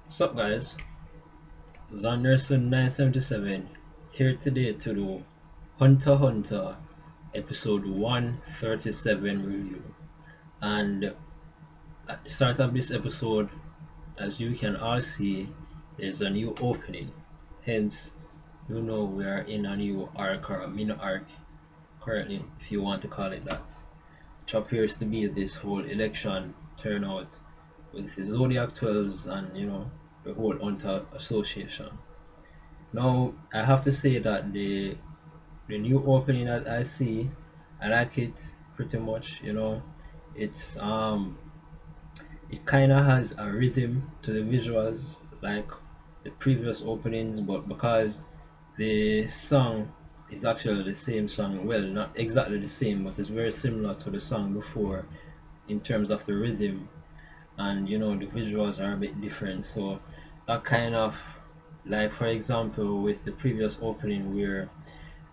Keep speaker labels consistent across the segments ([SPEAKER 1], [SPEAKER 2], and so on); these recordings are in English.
[SPEAKER 1] Sup guys, Zanderson 977 here today to do Hunter x Hunter episode 137 review. And at the start of this episode, as you can all see, there's a new opening. Hence, you know we are in a new arc or a mini arc currently, if you want to call it that, which appears to be this whole election turnout with the Zodiac 12s and the whole Hunter Association. Now I have to say that the new opening that I see, I like it pretty much. It's it kind of has a rhythm to the visuals like the previous openings, but because the song is actually the same song, well, not exactly the same, but it's very similar to the song before in terms of the rhythm, and the visuals are a bit different. So that kind of, like for example with the previous opening where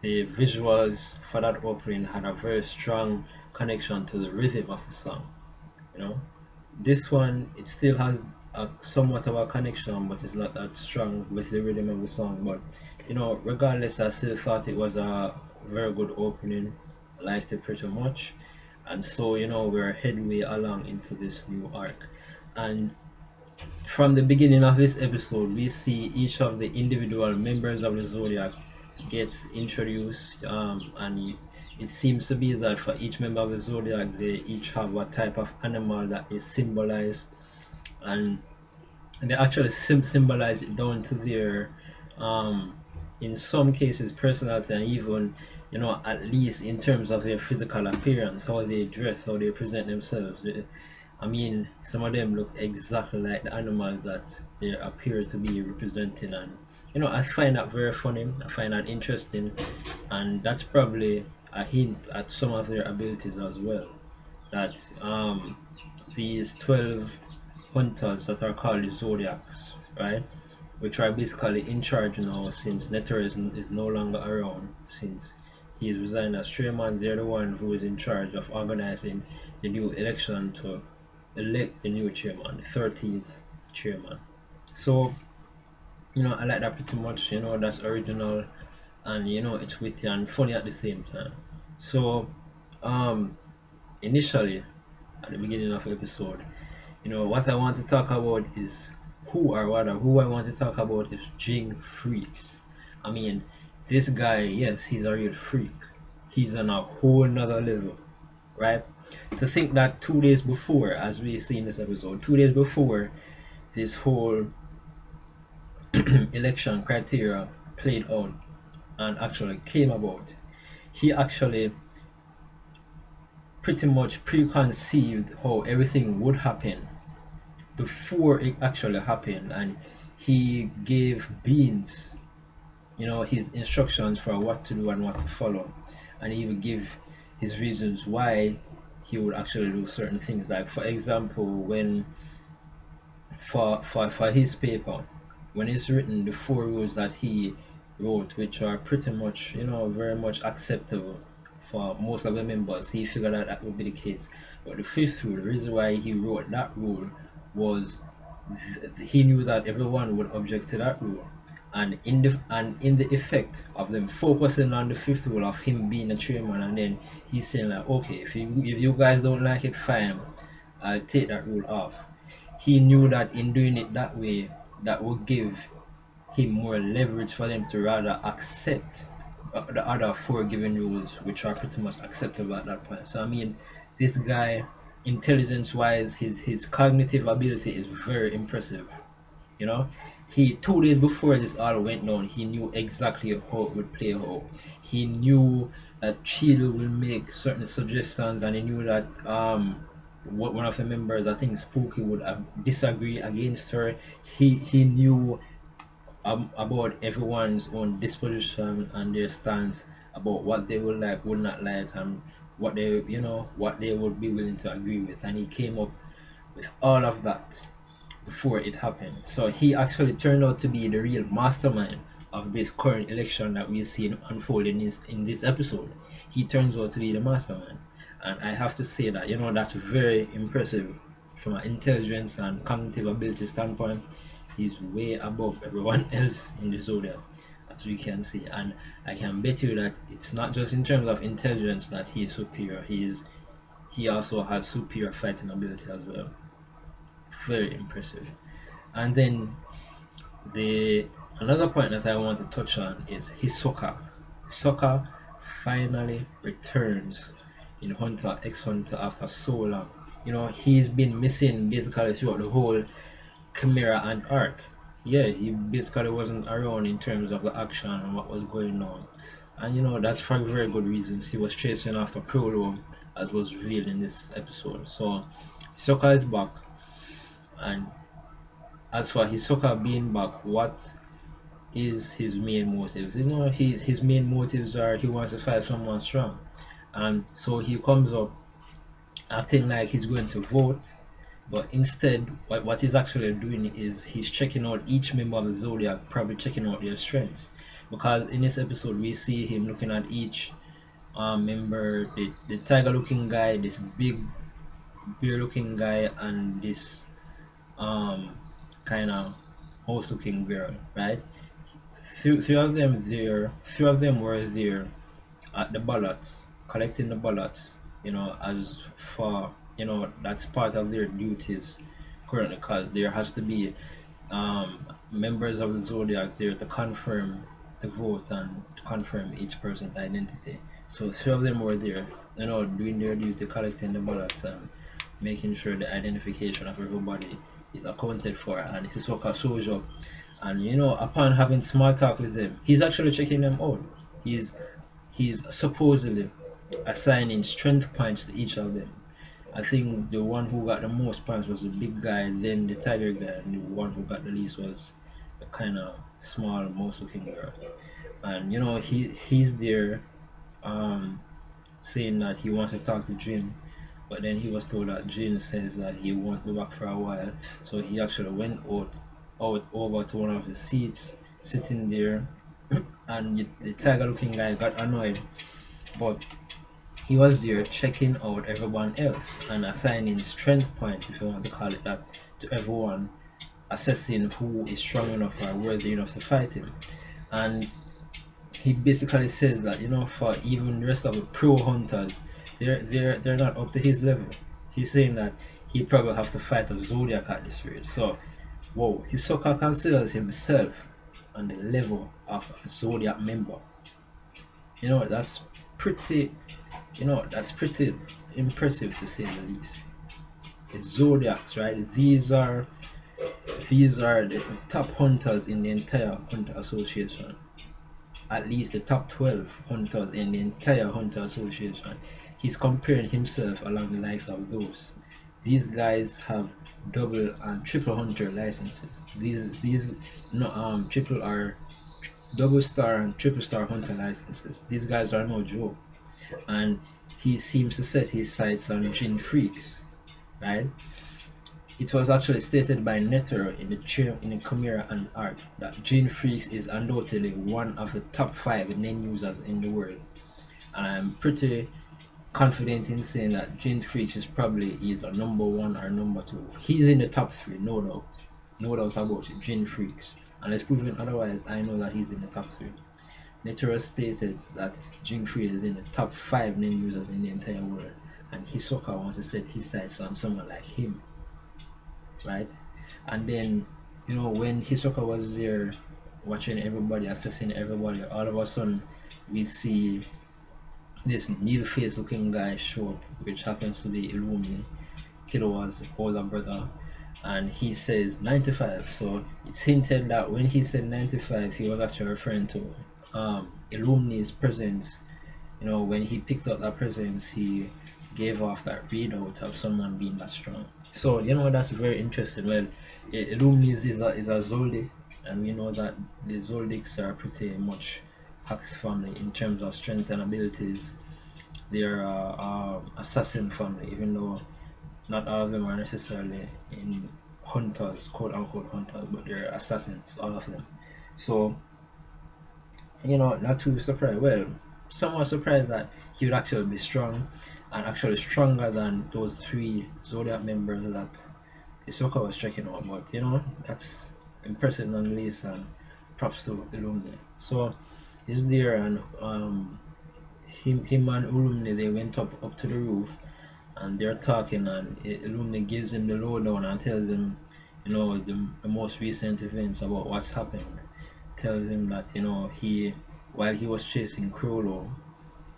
[SPEAKER 1] the visuals for that opening had a very strong connection to the rhythm of the song. you know this one, it still has a somewhat of a connection, but it's not that strong with the rhythm of the song. But regardless, I still thought it was a very good opening. I liked it pretty much. And so we're headway along into this new arc. And from the beginning of this episode, we see each of the individual members of the Zodiac gets introduced, and it seems to be that for each member of the Zodiac, they each have a type of animal that is symbolized, and they actually symbolize it down to their, um, in some cases, personality, and even, at least in terms of their physical appearance, how they dress, how they present themselves. I mean, some of them look exactly like the animals that they appear to be representing, and I find that very funny. I find that interesting, and that's probably a hint at some of their abilities as well. That these 12 hunters that are called the Zodiacs, right? Which are basically in charge now since Netero is no longer around, since he's resigned as chairman. They're the one who is in charge of organizing the new election to elect the new chairman, the 13th chairman. So, I like that pretty much. That's original, and it's witty and funny at the same time. So, um, initially, at the beginning of the episode, what I want to talk about is who I want to talk about is Ging Freaks. I mean, this guy, yes, he's a real freak. He's on a whole nother level, right? To think that 2 days before, as we see in this episode, 2 days before this whole election criteria played out and actually came about, he actually pretty much preconceived how everything would happen before it actually happened, and he gave Beans, his instructions for what to do and what to follow, and he would give his reasons why he would actually do certain things. Like for example, when for his paper, when it's written, the 4 rules that he wrote, which are pretty much very much acceptable for most of the members, he figured that that would be the case. But the fifth rule, the reason why he wrote that rule was he knew that everyone would object to that rule, and in the effect of them focusing on the fifth rule of him being a chairman, and then he's saying like, okay, if you guys don't like it, fine, I'll take that rule off. He knew that in doing it that way, that would give him more leverage for them to rather accept the other four given rules, which are pretty much acceptable at that point. So I mean, this guy, intelligence wise, his cognitive ability is very impressive. You know, he 2 days before this all went down, he knew exactly how it would play out. He knew that Chill will make certain suggestions, and he knew that what one of the members, I think Spooky, would disagree against her. He knew about everyone's own disposition and their stance about what they would like, would not like, and what they would be willing to agree with, and he came up with all of that before it happened. So he actually turned out to be the real mastermind of this current election that we see unfold in this episode. He turns out to be the mastermind, and I have to say that that's very impressive from an intelligence and cognitive ability standpoint. He's way above everyone else in the zodiac, as we can see. And I can bet you that it's not just in terms of intelligence that he is superior. He also has superior fighting ability as well. Very impressive. And then the another point that I want to touch on is Hisoka. Hisoka finally returns in Hunter x Hunter after so long. He's been missing basically throughout the whole Chimera and arc. Yeah, he basically wasn't around in terms of the action and what was going on. And that's for very good reasons. He was chasing after Prolo, as was revealed in this episode. So Hisoka is back, and as for Hisoka being back, what is his main motives? His main motives are he wants to fight someone strong, and so he comes up acting like he's going to vote, but instead, what he's actually doing is he's checking out each member of the Zodiac, probably checking out their strengths. Because in this episode, we see him looking at each member, the tiger-looking guy, this big bear-looking guy, and this um kind of horse-looking girl, right? Three of them were there at the ballots, collecting the ballots, as for, that's part of their duties currently, because there has to be members of the Zodiac there to confirm the vote and to confirm each person's identity. So three of them were there, doing their duty, collecting the ballots and making sure the identification of everybody is accounted for, and Hisoka shows up. And upon having small talk with them, he's actually checking them out. He's supposedly assigning strength points to each of them. I think the one who got the most points was the big guy, then the tiger guy, and the one who got the least was the kind of small, mouse-looking girl. And he's there, um, saying that he wants to talk to Jin, but then he was told that Jin says that he won't be back for a while, so he actually went out over to one of the seats, sitting there, and the tiger-looking guy got annoyed, but he was there checking out everyone else and assigning strength points, if you want to call it that, to everyone, assessing who is strong enough or worthy enough to fight him. And he basically says that for even the rest of the pro hunters, they're not up to his level. He's saying that he probably have to fight a Zodiac at this rate. So, whoa, Hisoka considers himself on the level of a Zodiac member. That's pretty that's pretty impressive, to say the least. It's Zodiacs, right? These are the top hunters in the entire Hunter Association. At least the top 12 hunters in the entire Hunter Association. He's comparing himself along the likes of those. These guys have double and triple hunter licenses. These no triple are double star and triple star hunter licenses. These guys are no joke. And he seems to set his sights on Gin Freaks, right? It was actually stated by Netero in the Chimera and Arc that Gin Freaks is undoubtedly one of the top 5 NEN users in the world, and I'm pretty confident in saying that Gin Freaks is probably either number 1 or number 2. He's in the top 3, no doubt about it. Gin Freaks, unless proven otherwise, I know that he's in the top 3. Netero stated that Ging is in the top 5 NEN users in the entire world, and Hisoka wants to set his sights on someone like him, right? And then, when Hisoka was there watching everybody, assessing everybody, all of a sudden we see this needle face looking guy show up, which happens to be Illumi, Killua's older brother, and he says 95. So it's hinted that when he said 95, he was actually referring to Illumi's presence. When he picked up that presence, he gave off that readout of someone being that strong. So that's very interesting. Well, Illumi is a Zoldyck, and we know that the Zoldycks are pretty much Pax family in terms of strength and abilities. They are assassin family, even though not all of them are necessarily in hunters, quote unquote hunters, but they're assassins, all of them. So not too surprised. Well, somewhat surprised that he would actually be strong, and actually stronger than those 3 Zodiac members that Hisoka was checking out. But that's impressive nonetheless, and props to Illumine. So he's there, and him and Illumine, they went up to the roof, and they're talking, and Illumine gives him the lowdown and tells him, the most recent events about what's happened. Tells him that, while he was chasing Crollo,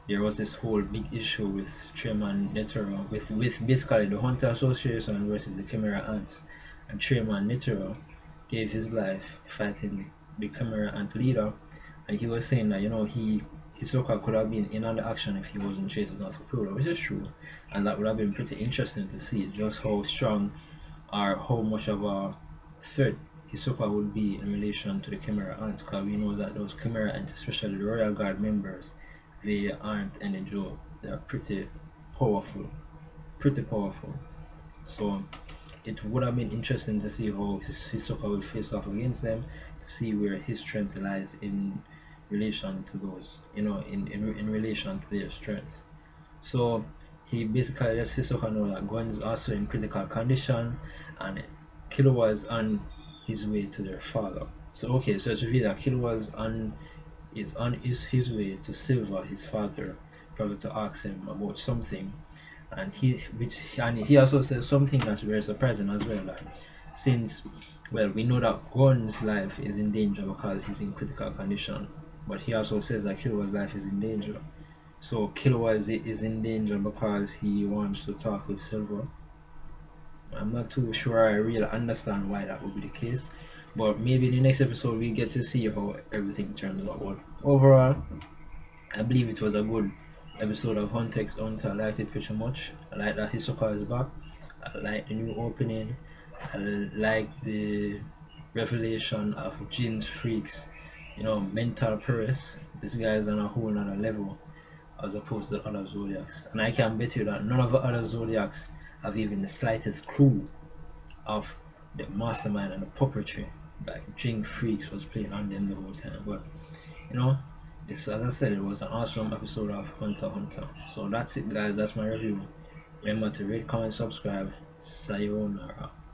[SPEAKER 1] there was this whole big issue with Trayman Netero, with basically the Hunter Association versus the Chimera Ants. And Trayman Netero gave his life fighting the Chimera Ant leader, and he was saying that, Hisoka could have been in on the action if he wasn't chasing after Crollo, which is true, and that would have been pretty interesting to see just how strong or how much of a threat Hisoka would be in relation to the Chimera Ants, because we know that those Chimera Ants, especially the Royal Guard members, they aren't any joke. They are powerful, pretty powerful. So it would have been interesting to see how Hisoka will face off against them, to see where his strength lies in relation to those, in relation to their strength. So he basically lets Hisoka know that Gon is also in critical condition, and Killua is on his way to their father. So okay, so it's revealed that Killua is his way to Silver, his father, probably to ask him about something, and he also says something that's very surprising as well. That since, well, we know that Gon's life is in danger because he's in critical condition, but he also says that Killua's life is in danger. So Killua is in danger because he wants to talk with Silver. I'm not too sure I really understand why that would be the case, but maybe in the next episode we get to see how everything turns out. But overall, I believe it was a good episode of Hunter x Hunter. I liked it pretty much. I like that Hisoka is back. I like the new opening. I like the revelation of Jin's freaks, mental prowess. This guy is on a whole nother level as opposed to other zodiacs. And I can bet you that none of the other zodiacs have even the slightest clue of the mastermind and the puppetry like Ging Freaks was playing on them the whole time. But you know, it's, as I said, it was an awesome episode of Hunter x Hunter. So that's it, guys. That's my review. Remember to rate, comment, subscribe. Sayonara.